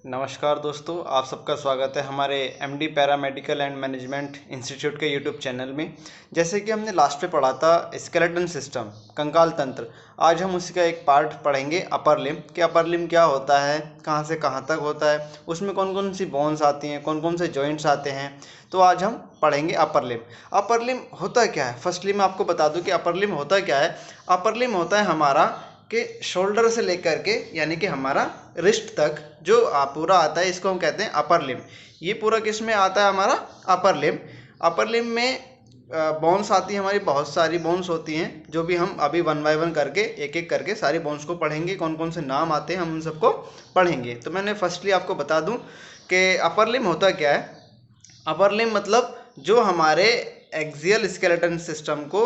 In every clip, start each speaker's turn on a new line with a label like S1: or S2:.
S1: नमस्कार दोस्तों, आप सबका स्वागत है हमारे MD paramedical and management institute के यूट्यूब चैनल में। जैसे कि हमने लास्ट पे पढ़ा था स्केलेटन सिस्टम, कंकाल तंत्र। आज हम उसी का एक पार्ट पढ़ेंगे, अपर लिम्ब। कि अपर लिम्ब क्या होता है, कहाँ से कहाँ तक होता है, उसमें कौन कौन सी बोन्स आती हैं, कौन कौन से जॉइंट्स आते हैं। तो आज हम पढ़ेंगे अपर लिम्ब। अपर लिम्ब होता क्या है, फर्स्टली मैं आपको बता दूं कि अपर लिम्ब होता क्या है। अपर लिम्ब होता है हमारा कि शोल्डर से लेकर के यानी कि हमारा रिस्ट तक जो पूरा आता है, इसको हम कहते हैं अपर लिम्ब। ये पूरा किस में आता है, हमारा अपर लिम्ब। अपर लिम्ब में बोन्स आती हैं, हमारी बहुत सारी बोन्स होती हैं, जो भी हम अभी वन बाय वन करके एक एक करके सारी बोन्स को पढ़ेंगे। कौन कौन से नाम आते हैं हम उन सबको पढ़ेंगे। तो मैंने फर्स्टली आपको बता दूं कि अपर लिम्ब होता क्या है। अपर लिम्ब मतलब जो हमारे एक्सियल स्केलेटन सिस्टम को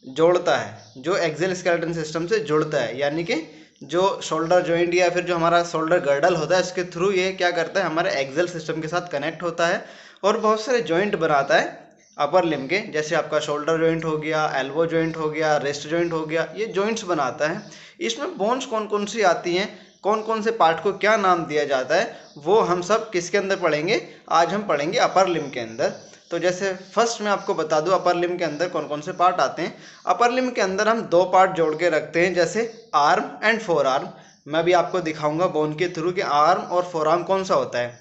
S1: जोड़ता है, जो एक्सियल स्केलेटन सिस्टम से जुड़ता है, यानी कि जो शोल्डर जॉइंट या फिर जो हमारा शोल्डर गर्डल होता है, उसके थ्रू ये क्या करता है, हमारे एक्सियल सिस्टम के साथ कनेक्ट होता है और बहुत सारे जॉइंट बनाता है अपर लिम्ब के। जैसे आपका शोल्डर जॉइंट हो गया, एल्बो जॉइंट हो गया, रिस्ट जॉइंट हो गया, ये जॉइंट्स बनाता है। इसमें बोन्स कौन कौन सी आती हैं, कौन कौन से पार्ट को क्या नाम दिया जाता है, वो हम सब किसके अंदर पढ़ेंगे, आज हम पढ़ेंगे अपर लिम्ब के अंदर। तो जैसे फर्स्ट मैं आपको बता दूं अपर लिम्ब के अंदर कौन कौन से पार्ट आते हैं। अपर लिम्ब के अंदर हम दो पार्ट जोड़ के रखते हैं, जैसे आर्म एंड फोर आर्म। मैं भी आपको दिखाऊंगा बोन के थ्रू कि आर्म और फोर आर्म कौन सा होता है।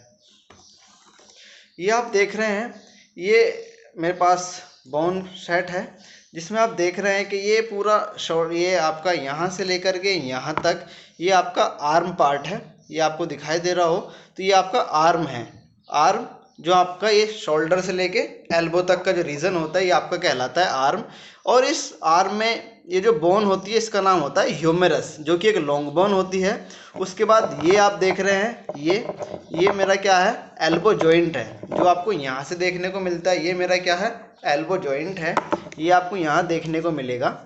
S1: ये आप देख रहे हैं, ये मेरे पास बोन सेट है, जिसमें आप देख रहे हैं कि ये पूरा ये आपका यहाँ से लेकर के यहाँ तक ये आपका आर्म पार्ट है। ये आपको दिखाई दे रहा हो तो ये आपका आर्म है। आर्म जो आपका ये शोल्डर से लेके एल्बो तक का जो रीजन होता है, ये आपका कहलाता है आर्म। और इस आर्म में ये जो बोन होती है, इसका नाम होता है ह्यूमेरस, जो कि एक लॉन्ग बोन होती है। उसके बाद ये आप देख रहे हैं, ये मेरा क्या है, एल्बो जॉइंट है, जो आपको यहाँ से देखने को मिलता है। ये मेरा क्या है, एल्बो जॉइंट है, ये आपको यहाँ देखने को मिलेगा।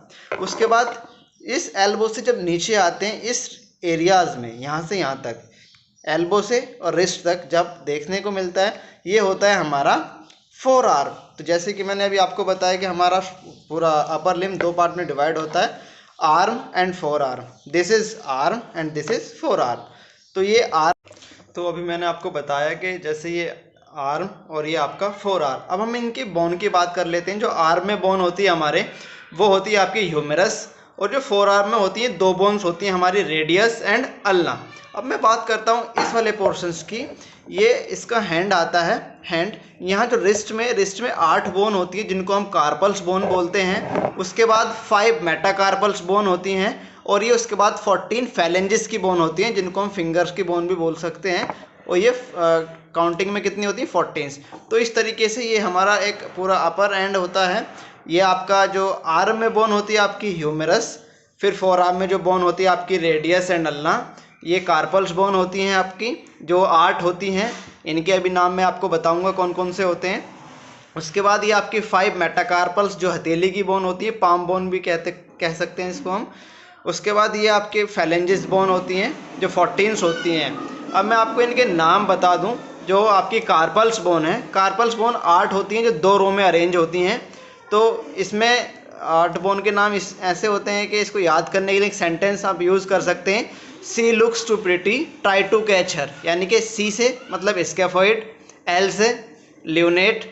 S1: उसके बाद इस एल्बो से जब नीचे आते हैं, इस एरियाज में यहाँ से यहाँ तक, एल्बो से और रिस्ट तक जब देखने को मिलता है, ये होता है हमारा फोर आर्म। तो जैसे कि मैंने अभी आपको बताया कि हमारा पूरा अपर लिम्ब दो पार्ट में डिवाइड होता है, arm and four arm. This is arm and this is four arm. तो ये आर्म, तो अभी मैंने आपको बताया कि जैसे ये आर्म और ये आपका फोर आर्म। अब हम इनकी बोन की बात कर लेते हैं। जो आर्म में बोन होती है हमारे, वो होती है आपकी ह्यूमेरस, और जो फोर आर्म में होती है, दो बोन्स होती हैं हमारी, रेडियस एंड अल्ना। अब मैं बात करता हूँ इस वाले पोर्शंस की। ये इसका हैंड आता है, हैंड। यहाँ जो रिस्ट में 8 बोन होती है, जिनको हम कार्पल्स बोन बोलते हैं। उसके बाद 5 मेटाकार्पल्स बोन होती हैं, और ये उसके बाद 14 फैलेंजेस की बोन होती हैं, जिनको हम फिंगर्स की बोन भी बोल सकते हैं। और ये काउंटिंग में कितनी होती है, 14। तो इस तरीके से ये हमारा एक पूरा अपर एंड होता है। ये आपका जो आर्म में बोन होती है आपकी ह्यूमेरस, फिर फोर आर्म में जो बोन होती है आपकी रेडियस एंड अल्ना। ये कार्पल्स बोन होती हैं आपकी, जो 8 होती हैं। इनके अभी नाम मैं आपको बताऊंगा कौन कौन से होते हैं। उसके बाद ये आपकी 5 मेटाकार्पल्स, जो हथेली की बोन होती है, पाम बोन भी कह सकते हैं इसको हम। उसके बाद ये आपके फैलेंजेस बोन होती हैं, जो 14 होती हैं। अब मैं आपको इनके नाम बता दूं। जो आपकी कार्पल्स बोन है, कार्पल्स बोन 8 होती हैं, जो 2 रो में अरेंज होती हैं। तो इसमें 8 बोन के नाम ऐसे होते हैं कि इसको याद करने के लिए एक सेंटेंस आप यूज़ कर सकते हैं। She looks too pretty, try to catch her. यानी कि सी से मतलब स्कैफॉइड, एल से ल्यूनेट,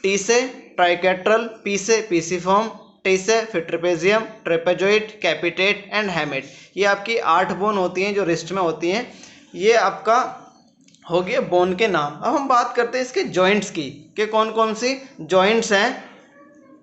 S1: टी से ट्राइकेट्रल, पी से पीसीफॉर्म, टी से फिर ट्रेपेजियम, ट्रेपेजोइड, कैपिटेट एंड हैमेट। ये आपकी 8 बोन होती हैं, जो रिस्ट में होती हैं। ये आपका हो गया बोन के नाम। अब हम बात करते हैं इसके जॉइंट्स की, कि कौन कौन सी जॉइंट्स हैं।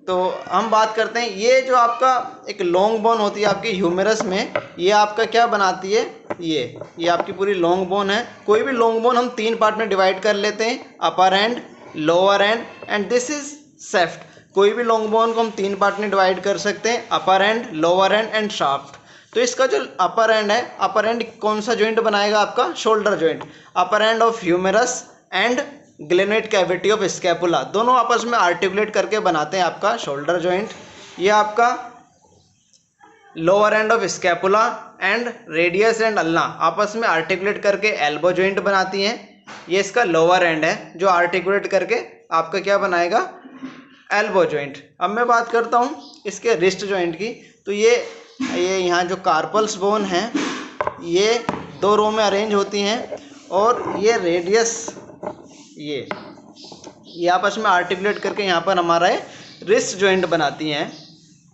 S1: तो हम बात करते हैं, ये जो आपका एक लॉन्ग बोन होती है आपकी ह्यूमेरस में, ये आपका क्या बनाती है, ये आपकी पूरी लॉन्ग बोन है। कोई भी लॉन्ग बोन हम 3 पार्ट में डिवाइड कर लेते हैं, upper end, lower end this is shaft. कोई भी लॉन्ग बोन को हम 3 पार्ट में डिवाइड कर सकते हैं, upper end, lower and shaft. तो इसका जो अपर एंड है, अपर एंड कौन सा जॉइंट बनाएगा आपका, shoulder joint. Upper end of humerus and glenoid cavity of scapula, दोनों आपस में आर्टिकुलेट करके बनाते हैं आपका शोल्डर जॉइंट। ये आपका lower end of scapula and radius and ulna आपस में आर्टिकुलेट करके एल्बो जॉइंट बनाती हैं। ये इसका लोअर एंड है, जो आर्टिकुलेट करके आपका क्या बनाएगा, एल्बो जॉइंट। अब मैं बात करता हूँ इसके रिस्ट जॉइंट की। तो ये यहाँ जो कार्पल्स बोन है, ये 2 रो में अरेंज होती हैं, और ये रेडियस ये आपस में आर्टिकुलेट करके यहाँ पर हमारा रिस्ट जॉइंट बनाती हैं।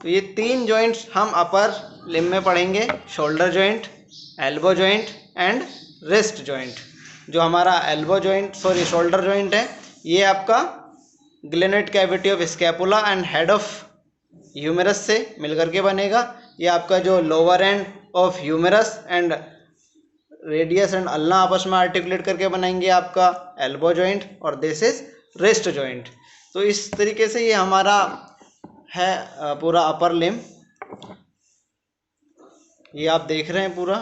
S1: तो ये 3 जॉइंट्स हम अपर लिम्ब में पढ़ेंगे, shoulder joint, elbow joint and wrist joint. जो हमारा शोल्डर जॉइंट है ये आपका glenoid cavity of scapula and head of humerus से मिलकर के बनेगा। ये आपका जो lower end of humerus and radius and ulna आपस में आर्टिकुलेट करके बनाएंगे आपका एल्बो जॉइंट, और दिस इज रिस्ट जॉइंट। तो इस तरीके से ये हमारा है पूरा अपर लिम्ब। ये आप देख रहे हैं पूरा।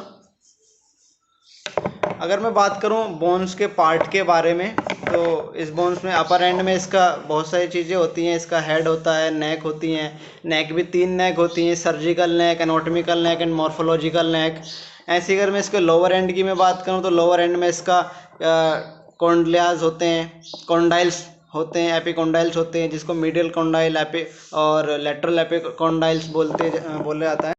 S1: अगर मैं बात करूं बोन्स के पार्ट के बारे में, तो इस बोन्स में अपर एंड में इसका बहुत सारी चीज़ें होती हैं। इसका हेड होता है, नेक होती हैं, नेक भी 3 नेक होती हैं, surgical neck, anatomical neck and morphological neck. ऐसे अगर मैं इसके लोअर एंड की मैं बात करूं तो लोअर एंड में इसका कॉन्डलियाज होते हैं, कॉन्डाइल्स होते हैं, एपिकॉन्डाइल्स होते हैं, जिसको मीडियल कॉन्डाइल और लेटरल एपिकॉन्डाइल्स बोला जाता